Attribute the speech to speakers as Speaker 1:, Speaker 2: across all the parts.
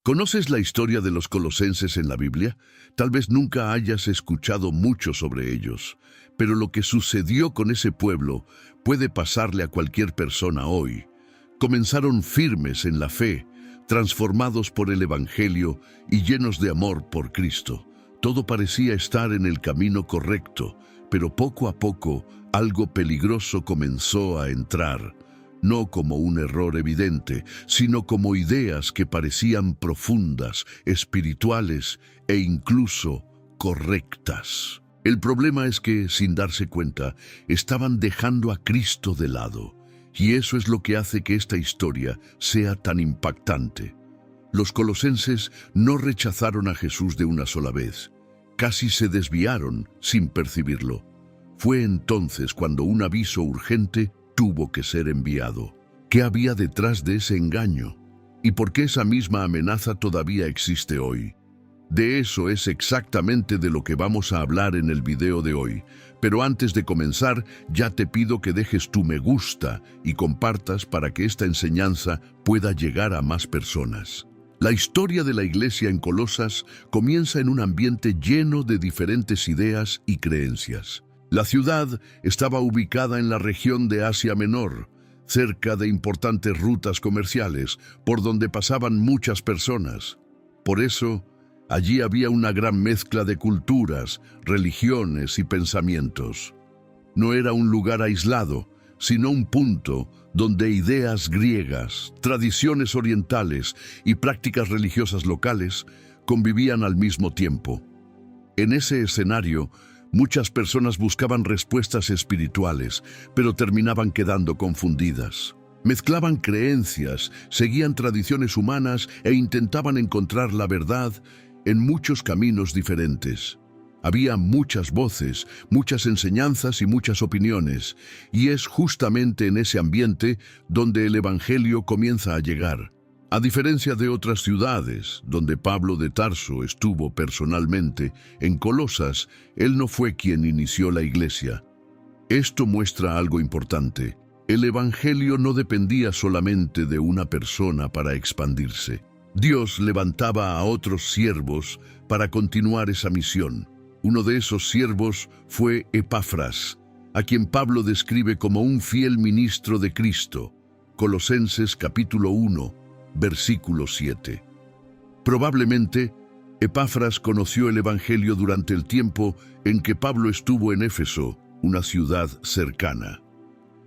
Speaker 1: ¿Conoces la historia de los colosenses en la Biblia? Tal vez nunca hayas escuchado mucho sobre ellos, pero lo que sucedió con ese pueblo puede pasarle a cualquier persona hoy. Comenzaron firmes en la fe, transformados por el Evangelio y llenos de amor por Cristo. Todo parecía estar en el camino correcto, pero poco a poco algo peligroso comenzó a entrar. No como un error evidente, sino como ideas que parecían profundas, espirituales e incluso correctas. El problema es que, sin darse cuenta, estaban dejando a Cristo de lado. Y eso es lo que hace que esta historia sea tan impactante. Los colosenses no rechazaron a Jesús de una sola vez. Casi se desviaron sin percibirlo. Fue entonces cuando un aviso urgente tuvo que ser enviado. ¿Qué había detrás de ese engaño? ¿Y por qué esa misma amenaza todavía existe hoy? De eso es exactamente de lo que vamos a hablar en el video de hoy. Pero antes de comenzar, ya te pido que dejes tu me gusta y compartas para que esta enseñanza pueda llegar a más personas. La historia de la iglesia en Colosas comienza en un ambiente lleno de diferentes ideas y creencias. La ciudad estaba ubicada en la región de Asia Menor, cerca de importantes rutas comerciales, por donde pasaban muchas personas. Por eso, allí había una gran mezcla de culturas, religiones y pensamientos. No era un lugar aislado, sino un punto donde ideas griegas, tradiciones orientales y prácticas religiosas locales convivían al mismo tiempo. En ese escenario, muchas personas buscaban respuestas espirituales, pero terminaban quedando confundidas. Mezclaban creencias, seguían tradiciones humanas e intentaban encontrar la verdad en muchos caminos diferentes. Había muchas voces, muchas enseñanzas y muchas opiniones, y es justamente en ese ambiente donde el Evangelio comienza a llegar. A diferencia de otras ciudades, donde Pablo de Tarso estuvo personalmente, en Colosas, él no fue quien inició la iglesia. Esto muestra algo importante. El Evangelio no dependía solamente de una persona para expandirse. Dios levantaba a otros siervos para continuar esa misión. Uno de esos siervos fue Epafras, a quien Pablo describe como un fiel ministro de Cristo. Colosenses capítulo 1, versículo 7. Probablemente, Epafras conoció el Evangelio durante el tiempo en que Pablo estuvo en Éfeso, una ciudad cercana.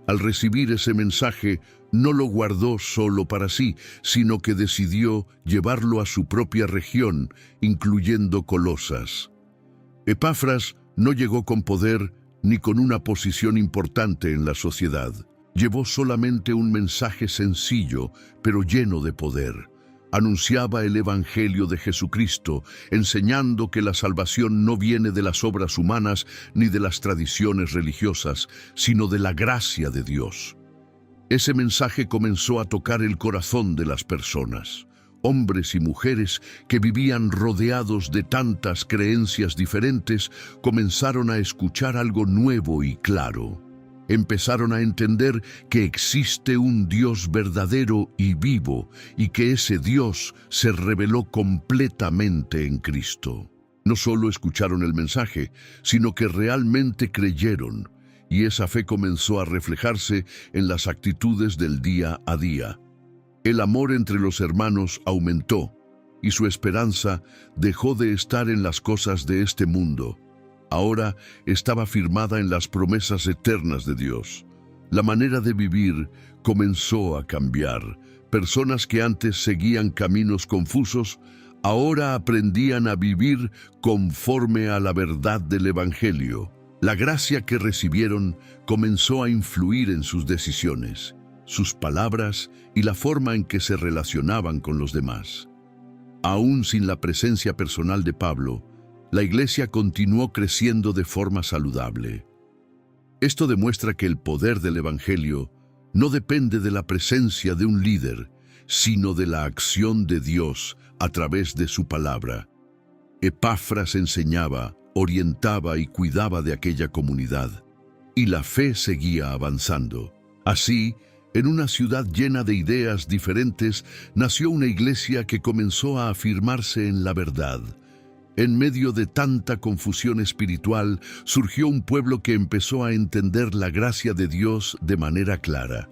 Speaker 1: Al recibir ese mensaje, no lo guardó solo para sí, sino que decidió llevarlo a su propia región, incluyendo Colosas. Epafras no llegó con poder ni con una posición importante en la sociedad. Llevó solamente un mensaje sencillo, pero lleno de poder. Anunciaba el Evangelio de Jesucristo, enseñando que la salvación no viene de las obras humanas ni de las tradiciones religiosas, sino de la gracia de Dios. Ese mensaje comenzó a tocar el corazón de las personas. Hombres y mujeres que vivían rodeados de tantas creencias diferentes comenzaron a escuchar algo nuevo y claro. Empezaron a entender que existe un Dios verdadero y vivo y que ese Dios se reveló completamente en Cristo. No solo escucharon el mensaje, sino que realmente creyeron, y esa fe comenzó a reflejarse en las actitudes del día a día. El amor entre los hermanos aumentó, y su esperanza dejó de estar en las cosas de este mundo. Ahora estaba firmada en las promesas eternas de Dios. La manera de vivir comenzó a cambiar. Personas que antes seguían caminos confusos, ahora aprendían a vivir conforme a la verdad del Evangelio. La gracia que recibieron comenzó a influir en sus decisiones, sus palabras y la forma en que se relacionaban con los demás. Aún sin la presencia personal de Pablo, la iglesia continuó creciendo de forma saludable. Esto demuestra que el poder del Evangelio no depende de la presencia de un líder, sino de la acción de Dios a través de su palabra. Epafras enseñaba, orientaba y cuidaba de aquella comunidad, y la fe seguía avanzando. Así, En una ciudad llena de ideas diferentes, nació una iglesia que comenzó a afirmarse en la verdad. En medio de tanta confusión espiritual, surgió un pueblo que empezó a entender la gracia de Dios de manera clara.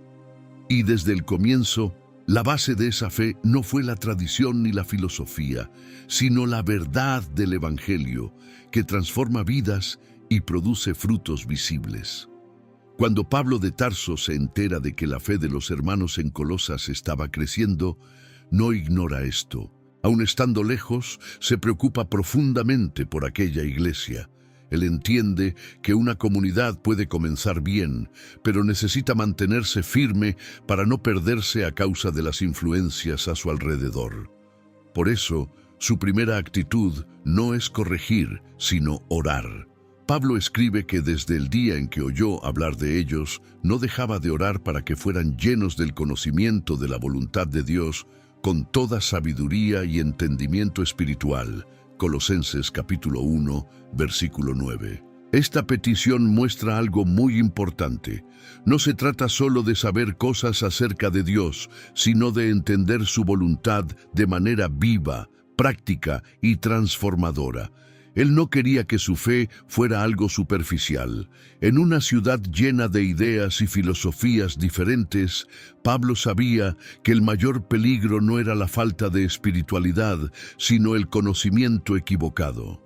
Speaker 1: Y desde el comienzo, la base de esa fe no fue la tradición ni la filosofía, sino la verdad del Evangelio, que transforma vidas y produce frutos visibles. Cuando Pablo de Tarso se entera de que la fe de los hermanos en Colosas estaba creciendo, no ignora esto. Aun estando lejos, se preocupa profundamente por aquella iglesia. Él entiende que una comunidad puede comenzar bien, pero necesita mantenerse firme para no perderse a causa de las influencias a su alrededor. Por eso, su primera actitud no es corregir, sino orar. Pablo escribe que desde el día en que oyó hablar de ellos, no dejaba de orar para que fueran llenos del conocimiento de la voluntad de Dios, con toda sabiduría y entendimiento espiritual. Colosenses capítulo 1, versículo 9. Esta petición muestra algo muy importante. No se trata solo de saber cosas acerca de Dios, sino de entender su voluntad de manera viva, práctica y transformadora. Él no quería que su fe fuera algo superficial. En una ciudad llena de ideas y filosofías diferentes, Pablo sabía que el mayor peligro no era la falta de espiritualidad, sino el conocimiento equivocado.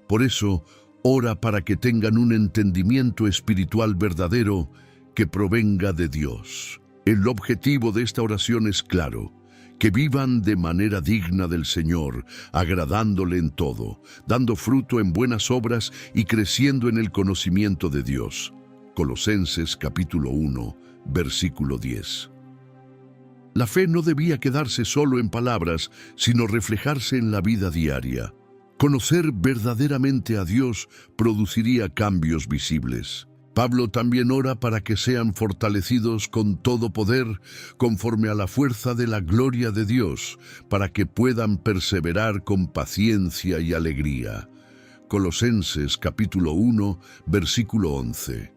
Speaker 1: Por eso, ora para que tengan un entendimiento espiritual verdadero que provenga de Dios. El objetivo de esta oración es claro: que vivan de manera digna del Señor, agradándole en todo, dando fruto en buenas obras y creciendo en el conocimiento de Dios. Colosenses capítulo 1, versículo 10. La fe no debía quedarse solo en palabras, sino reflejarse en la vida diaria. Conocer verdaderamente a Dios produciría cambios visibles. Pablo también ora para que sean fortalecidos con todo poder, conforme a la fuerza de la gloria de Dios, para que puedan perseverar con paciencia y alegría. Colosenses capítulo 1, versículo 11.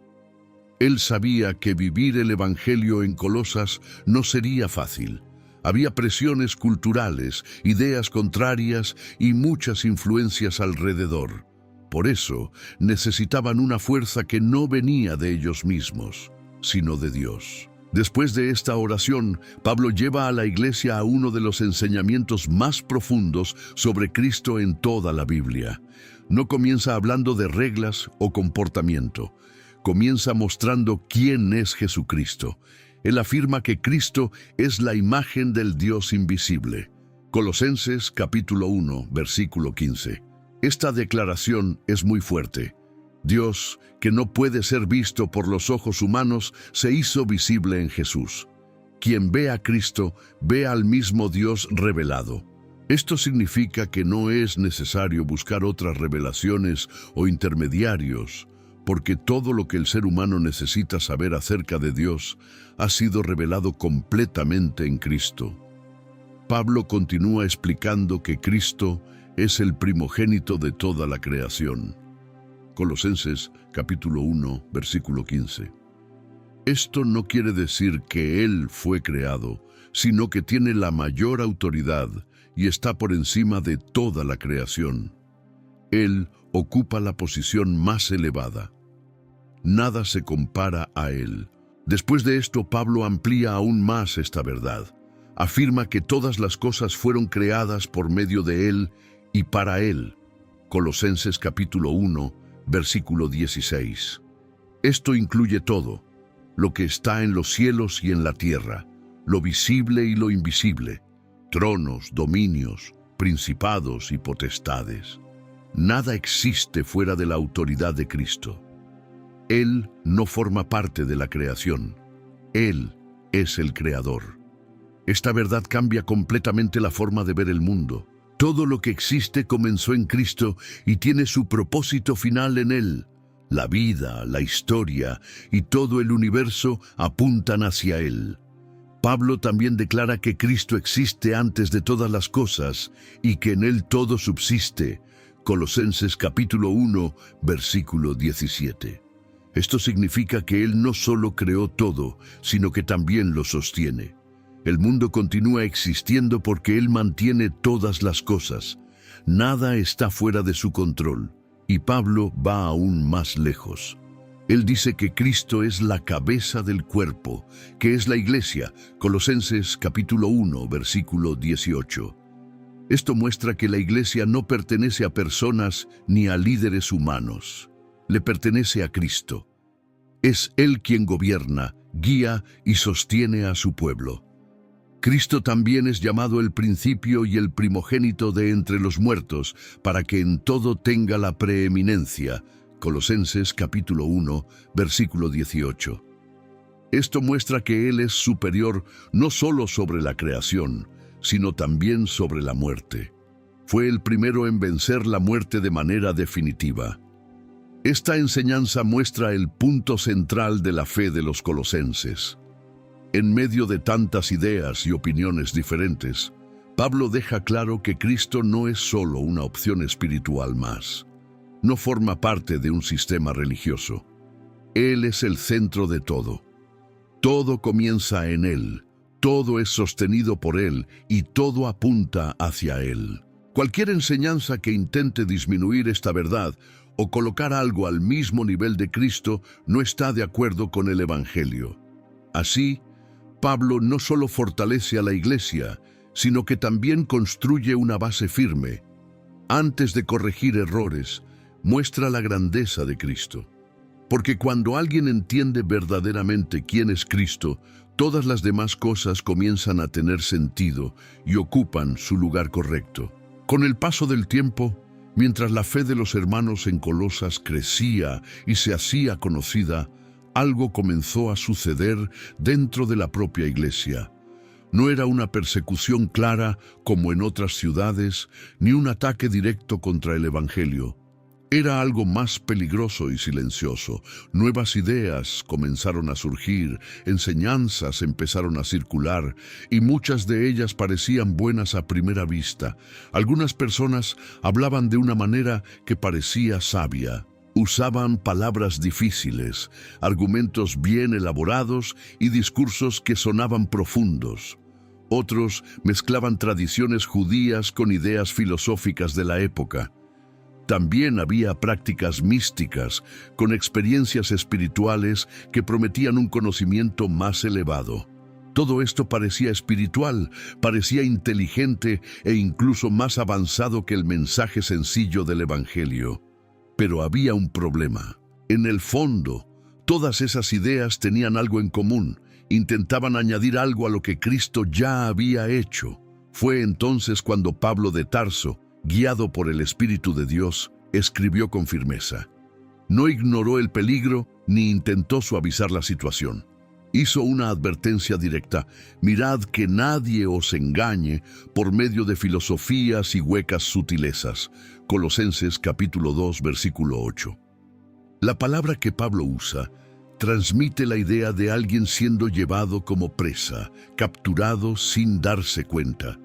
Speaker 1: Él sabía que vivir el Evangelio en Colosas no sería fácil. Había presiones culturales, ideas contrarias y muchas influencias alrededor. Por eso, necesitaban una fuerza que no venía de ellos mismos, sino de Dios. Después de esta oración, Pablo lleva a la iglesia a uno de los enseñamientos más profundos sobre Cristo en toda la Biblia. No comienza hablando de reglas o comportamiento. Comienza mostrando quién es Jesucristo. Él afirma que Cristo es la imagen del Dios invisible. Colosenses capítulo 1, versículo 15. Esta declaración es muy fuerte. Dios, que no puede ser visto por los ojos humanos, se hizo visible en Jesús. Quien ve a Cristo, ve al mismo Dios revelado. Esto significa que no es necesario buscar otras revelaciones o intermediarios, porque todo lo que el ser humano necesita saber acerca de Dios ha sido revelado completamente en Cristo. Pablo continúa explicando que Cristo es el primogénito de toda la creación. Colosenses capítulo 1, versículo 15. Esto no quiere decir que Él fue creado, sino que tiene la mayor autoridad y está por encima de toda la creación. Él ocupa la posición más elevada. Nada se compara a Él. Después de esto, Pablo amplía aún más esta verdad. Afirma que todas las cosas fueron creadas por medio de Él y para Él. Colosenses capítulo 1, versículo 16. Esto incluye todo, lo que está en los cielos y en la tierra, lo visible y lo invisible, tronos, dominios, principados y potestades. Nada existe fuera de la autoridad de Cristo. Él no forma parte de la creación. Él es el Creador. Esta verdad cambia completamente la forma de ver el mundo. Todo lo que existe comenzó en Cristo y tiene su propósito final en Él. La vida, la historia y todo el universo apuntan hacia Él. Pablo también declara que Cristo existe antes de todas las cosas y que en Él todo subsiste. Colosenses capítulo 1, versículo 17. Esto significa que Él no solo creó todo, sino que también lo sostiene. El mundo continúa existiendo porque Él mantiene todas las cosas. Nada está fuera de su control. Y Pablo va aún más lejos. Él dice que Cristo es la cabeza del cuerpo, que es la iglesia. Colosenses capítulo 1, versículo 18. Esto muestra que la iglesia no pertenece a personas ni a líderes humanos. Le pertenece a Cristo. Es Él quien gobierna, guía y sostiene a su pueblo. Cristo también es llamado el principio y el primogénito de entre los muertos, para que en todo tenga la preeminencia. Colosenses capítulo 1, versículo 18. Esto muestra que Él es superior no solo sobre la creación, sino también sobre la muerte. Fue el primero en vencer la muerte de manera definitiva. Esta enseñanza muestra el punto central de la fe de los colosenses. En medio de tantas ideas y opiniones diferentes, Pablo deja claro que Cristo no es solo una opción espiritual más. No forma parte de un sistema religioso. Él es el centro de todo. Todo comienza en Él, todo es sostenido por Él y todo apunta hacia Él. Cualquier enseñanza que intente disminuir esta verdad o colocar algo al mismo nivel de Cristo no está de acuerdo con el Evangelio. Así, Pablo no solo fortalece a la iglesia, sino que también construye una base firme. Antes de corregir errores, muestra la grandeza de Cristo. Porque cuando alguien entiende verdaderamente quién es Cristo, todas las demás cosas comienzan a tener sentido y ocupan su lugar correcto. Con el paso del tiempo, mientras la fe de los hermanos en Colosas crecía y se hacía conocida, algo comenzó a suceder dentro de la propia iglesia. No era una persecución clara como en otras ciudades, ni un ataque directo contra el Evangelio. Era algo más peligroso y silencioso. Nuevas ideas comenzaron a surgir, enseñanzas empezaron a circular, y muchas de ellas parecían buenas a primera vista. Algunas personas hablaban de una manera que parecía sabia. Usaban palabras difíciles, argumentos bien elaborados y discursos que sonaban profundos. Otros mezclaban tradiciones judías con ideas filosóficas de la época. También había prácticas místicas, con experiencias espirituales que prometían un conocimiento más elevado. Todo esto parecía espiritual, parecía inteligente e incluso más avanzado que el mensaje sencillo del Evangelio. Pero había un problema. En el fondo, todas esas ideas tenían algo en común. Intentaban añadir algo a lo que Cristo ya había hecho. Fue entonces cuando Pablo de Tarso, guiado por el Espíritu de Dios, escribió con firmeza. No ignoró el peligro ni intentó suavizar la situación. Hizo una advertencia directa: mirad que nadie os engañe por medio de filosofías y huecas sutilezas. Colosenses capítulo 2, versículo 8. La palabra que Pablo usa transmite la idea de alguien siendo llevado como presa, capturado sin darse cuenta.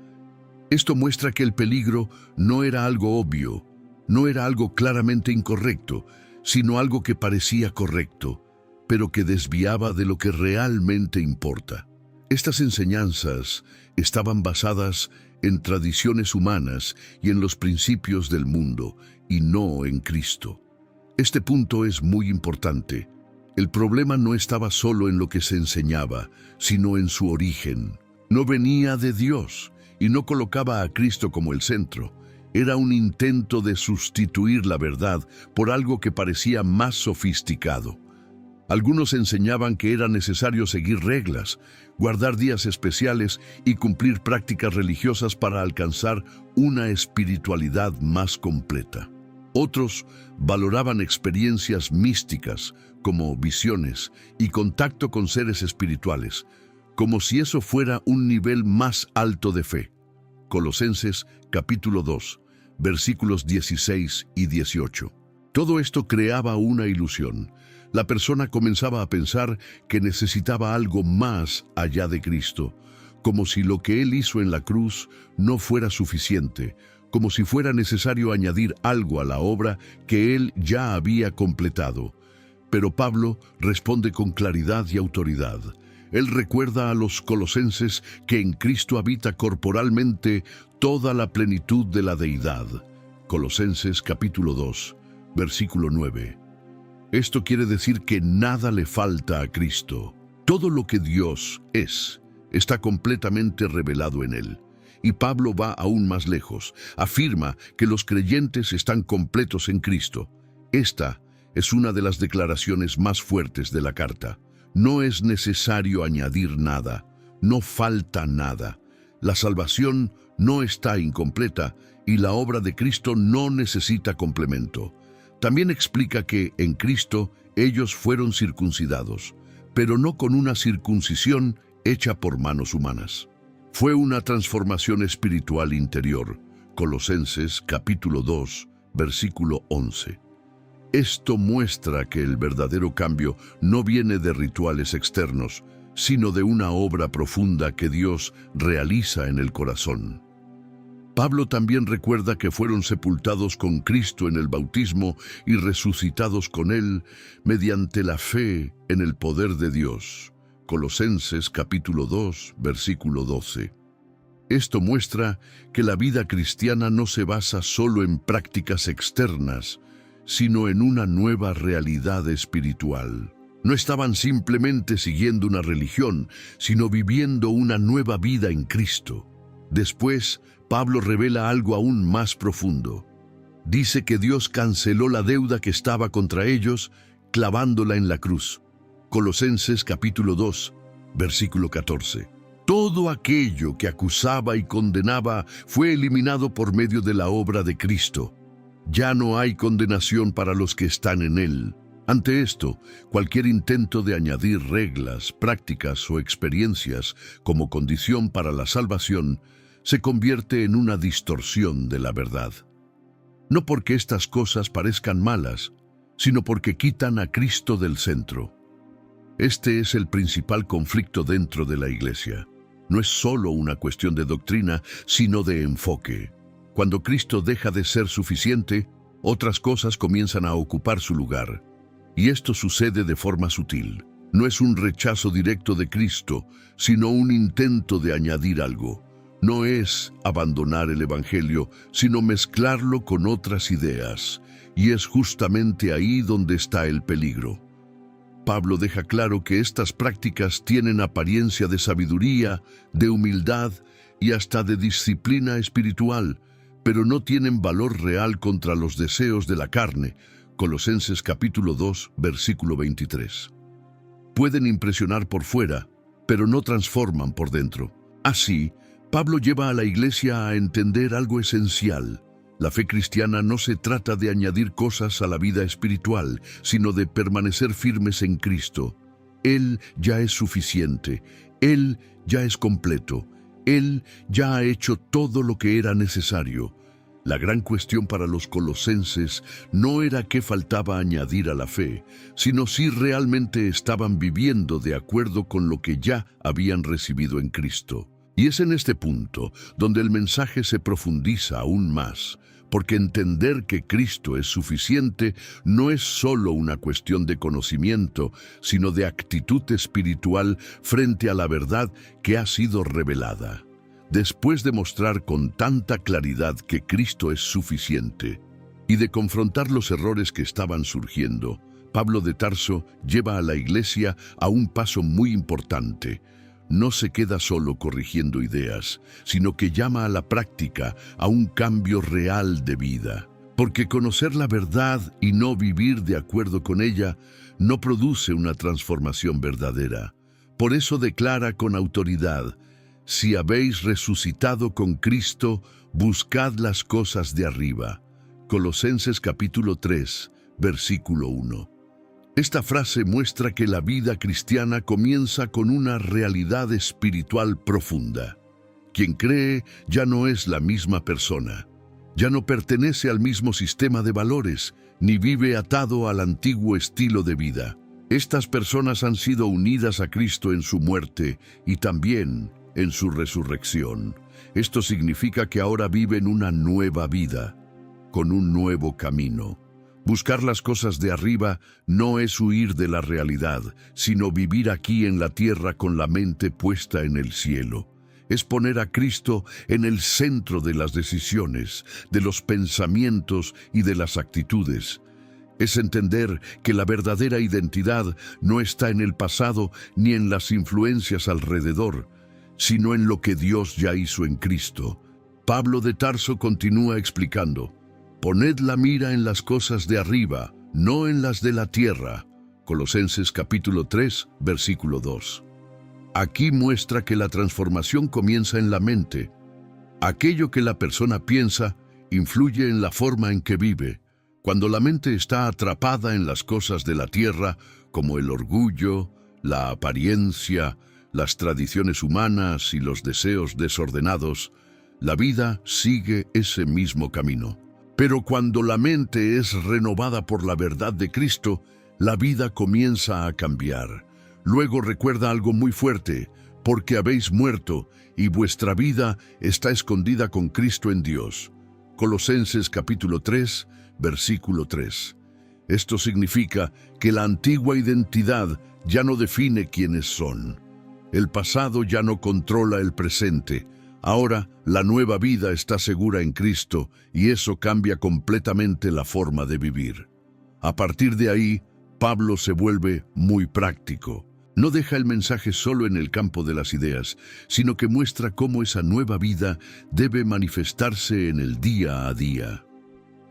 Speaker 1: Esto muestra que el peligro no era algo obvio, no era algo claramente incorrecto, sino algo que parecía correcto, pero que desviaba de lo que realmente importa. Estas enseñanzas estaban basadas en tradiciones humanas y en los principios del mundo, y no en Cristo. Este punto es muy importante. El problema no estaba solo en lo que se enseñaba, sino en su origen. No venía de Dios y no colocaba a Cristo como el centro. Era un intento de sustituir la verdad por algo que parecía más sofisticado. Algunos enseñaban que era necesario seguir reglas, guardar días especiales y cumplir prácticas religiosas para alcanzar una espiritualidad más completa. Otros valoraban experiencias místicas, como visiones y contacto con seres espirituales, como si eso fuera un nivel más alto de fe. Colosenses capítulo 2, versículos 16 y 18. Todo esto creaba una ilusión. La persona comenzaba a pensar que necesitaba algo más allá de Cristo, como si lo que Él hizo en la cruz no fuera suficiente, como si fuera necesario añadir algo a la obra que Él ya había completado. Pero Pablo responde con claridad y autoridad. Él recuerda a los colosenses que en Cristo habita corporalmente toda la plenitud de la deidad. Colosenses capítulo 2, versículo 9. Esto quiere decir que nada le falta a Cristo. Todo lo que Dios es, está completamente revelado en Él. Y Pablo va aún más lejos. Afirma que los creyentes están completos en Cristo. Esta es una de las declaraciones más fuertes de la carta. No es necesario añadir nada, no falta nada. La salvación no está incompleta y la obra de Cristo no necesita complemento. También explica que en Cristo ellos fueron circuncidados, pero no con una circuncisión hecha por manos humanas. Fue una transformación espiritual interior. Colosenses capítulo 2, versículo 11. Esto muestra que el verdadero cambio no viene de rituales externos, sino de una obra profunda que Dios realiza en el corazón. Pablo también recuerda que fueron sepultados con Cristo en el bautismo y resucitados con Él mediante la fe en el poder de Dios. Colosenses capítulo 2, versículo 12. Esto muestra que la vida cristiana no se basa solo en prácticas externas, sino en una nueva realidad espiritual. No estaban simplemente siguiendo una religión, sino viviendo una nueva vida en Cristo. Después, Pablo revela algo aún más profundo. Dice que Dios canceló la deuda que estaba contra ellos, clavándola en la cruz. Colosenses capítulo 2, versículo 14. Todo aquello que acusaba y condenaba fue eliminado por medio de la obra de Cristo. Ya no hay condenación para los que están en Él. Ante esto, cualquier intento de añadir reglas, prácticas o experiencias como condición para la salvación se convierte en una distorsión de la verdad. No porque estas cosas parezcan malas, sino porque quitan a Cristo del centro. Este es el principal conflicto dentro de la Iglesia. No es solo una cuestión de doctrina, sino de enfoque. Cuando Cristo deja de ser suficiente, otras cosas comienzan a ocupar su lugar. Y esto sucede de forma sutil. No es un rechazo directo de Cristo, sino un intento de añadir algo. No es abandonar el Evangelio, sino mezclarlo con otras ideas. Y es justamente ahí donde está el peligro. Pablo deja claro que estas prácticas tienen apariencia de sabiduría, de humildad y hasta de disciplina espiritual, pero no tienen valor real contra los deseos de la carne. Colosenses capítulo 2, versículo 23. Pueden impresionar por fuera, pero no transforman por dentro. Así, Pablo lleva a la Iglesia a entender algo esencial. La fe cristiana no se trata de añadir cosas a la vida espiritual, sino de permanecer firmes en Cristo. Él ya es suficiente, Él ya es completo, Él ya ha hecho todo lo que era necesario. La gran cuestión para los colosenses no era qué faltaba añadir a la fe, sino si realmente estaban viviendo de acuerdo con lo que ya habían recibido en Cristo. Y es en este punto donde el mensaje se profundiza aún más, porque entender que Cristo es suficiente no es solo una cuestión de conocimiento, sino de actitud espiritual frente a la verdad que ha sido revelada. Después de mostrar con tanta claridad que Cristo es suficiente y de confrontar los errores que estaban surgiendo, Pablo de Tarso lleva a la Iglesia a un paso muy importante. No se queda solo corrigiendo ideas, sino que llama a la práctica, a un cambio real de vida. Porque conocer la verdad y no vivir de acuerdo con ella no produce una transformación verdadera. Por eso declara con autoridad: si habéis resucitado con Cristo, buscad las cosas de arriba. Colosenses capítulo 3, versículo 1. Esta frase muestra que la vida cristiana comienza con una realidad espiritual profunda. Quien cree ya no es la misma persona, ya no pertenece al mismo sistema de valores, ni vive atado al antiguo estilo de vida. Estas personas han sido unidas a Cristo en su muerte y también en su resurrección. Esto significa que ahora viven una nueva vida, con un nuevo camino. Buscar las cosas de arriba no es huir de la realidad, sino vivir aquí en la tierra con la mente puesta en el cielo. Es poner a Cristo en el centro de las decisiones, de los pensamientos y de las actitudes. Es entender que la verdadera identidad no está en el pasado ni en las influencias alrededor, sino en lo que Dios ya hizo en Cristo. Pablo de Tarso continúa explicando: poned la mira en las cosas de arriba, no en las de la tierra. Colosenses capítulo 3, versículo 2. Aquí muestra que la transformación comienza en la mente. Aquello que la persona piensa influye en la forma en que vive. Cuando la mente está atrapada en las cosas de la tierra, como el orgullo, la apariencia, las tradiciones humanas y los deseos desordenados, la vida sigue ese mismo camino. Pero cuando la mente es renovada por la verdad de Cristo, la vida comienza a cambiar. Luego recuerda algo muy fuerte: porque habéis muerto y vuestra vida está escondida con Cristo en Dios. Colosenses capítulo 3, versículo 3. Esto significa que la antigua identidad ya no define quiénes son. El pasado ya no controla el presente. Ahora la nueva vida está segura en Cristo y eso cambia completamente la forma de vivir. A partir de ahí, Pablo se vuelve muy práctico. No deja el mensaje solo en el campo de las ideas, sino que muestra cómo esa nueva vida debe manifestarse en el día a día.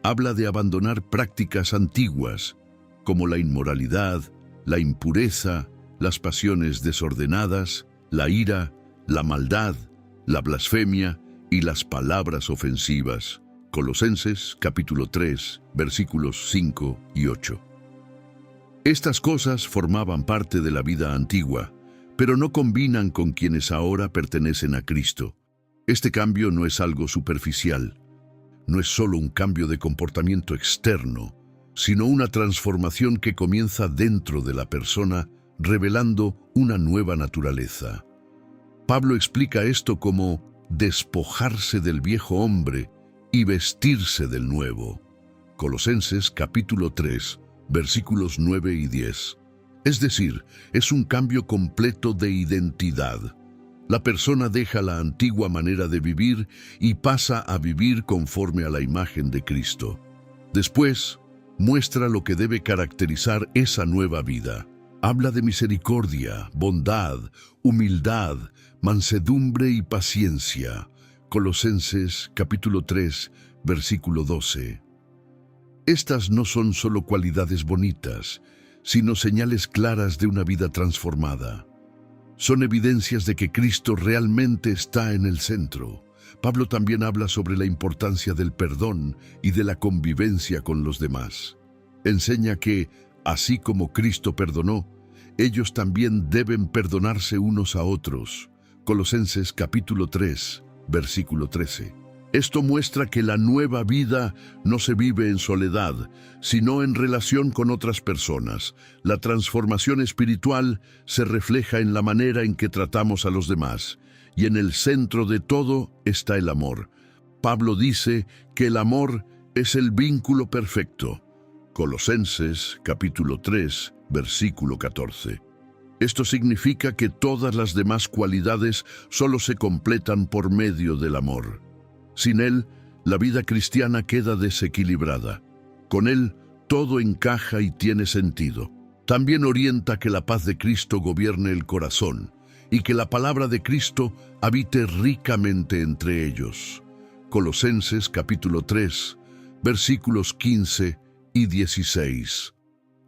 Speaker 1: Habla de abandonar prácticas antiguas, como la inmoralidad, la impureza, las pasiones desordenadas, la ira, la maldad, la blasfemia y las palabras ofensivas. Colosenses capítulo 3, versículos 5 y 8. Estas cosas formaban parte de la vida antigua, pero no combinan con quienes ahora pertenecen a Cristo. Este cambio no es algo superficial. No es solo un cambio de comportamiento externo, sino una transformación que comienza dentro de la persona, revelando una nueva naturaleza. Pablo explica esto como despojarse del viejo hombre y vestirse del nuevo. Colosenses capítulo 3, versículos 9 y 10. Es decir, es un cambio completo de identidad. La persona deja la antigua manera de vivir y pasa a vivir conforme a la imagen de Cristo. Después, muestra lo que debe caracterizar esa nueva vida. Habla de misericordia, bondad, humildad, mansedumbre y paciencia. Colosenses capítulo 3, versículo 12. Estas no son solo cualidades bonitas, sino señales claras de una vida transformada. Son evidencias de que Cristo realmente está en el centro. Pablo también habla sobre la importancia del perdón y de la convivencia con los demás. Enseña que, así como Cristo perdonó, ellos también deben perdonarse unos a otros. Colosenses capítulo 3, versículo 13. Esto muestra que la nueva vida no se vive en soledad, sino en relación con otras personas. La transformación espiritual se refleja en la manera en que tratamos a los demás, y en el centro de todo está el amor. Pablo dice que el amor es el vínculo perfecto. Colosenses capítulo 3, versículo 14. Esto significa que todas las demás cualidades solo se completan por medio del amor. Sin él, la vida cristiana queda desequilibrada. Con él, todo encaja y tiene sentido. También orienta que la paz de Cristo gobierne el corazón y que la palabra de Cristo habite ricamente entre ellos. Colosenses capítulo 3, versículos 15 y 16.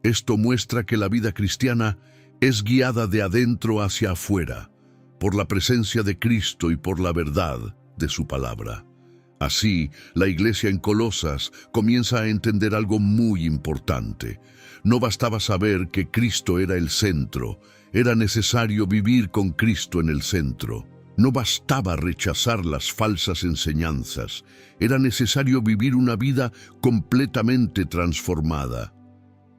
Speaker 1: Esto muestra que la vida cristiana es guiada de adentro hacia afuera, por la presencia de Cristo y por la verdad de su palabra. Así, la iglesia en Colosas comienza a entender algo muy importante. No bastaba saber que Cristo era el centro, era necesario vivir con Cristo en el centro. No bastaba rechazar las falsas enseñanzas, era necesario vivir una vida completamente transformada.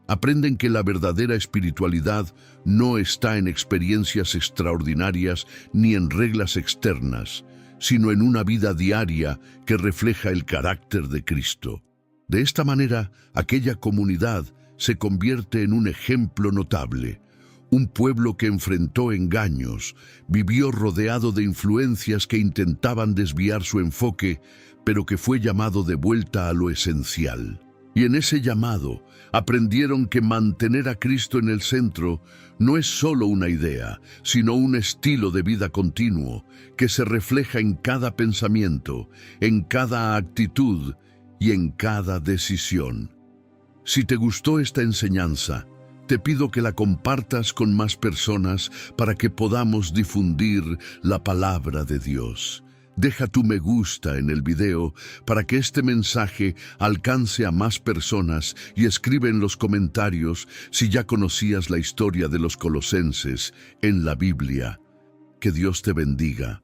Speaker 1: Aprenden que la verdadera espiritualidad no está en experiencias extraordinarias ni en reglas externas, sino en una vida diaria que refleja el carácter de Cristo. De esta manera, aquella comunidad se convierte en un ejemplo notable. Un pueblo que enfrentó engaños, vivió rodeado de influencias que intentaban desviar su enfoque, pero que fue llamado de vuelta a lo esencial. Y en ese llamado aprendieron que mantener a Cristo en el centro no es solo una idea, sino un estilo de vida continuo que se refleja en cada pensamiento, en cada actitud y en cada decisión. Si te gustó esta enseñanza, te pido que la compartas con más personas para que podamos difundir la palabra de Dios. Deja tu me gusta en el video para que este mensaje alcance a más personas y escribe en los comentarios si ya conocías la historia de los colosenses en la Biblia. Que Dios te bendiga.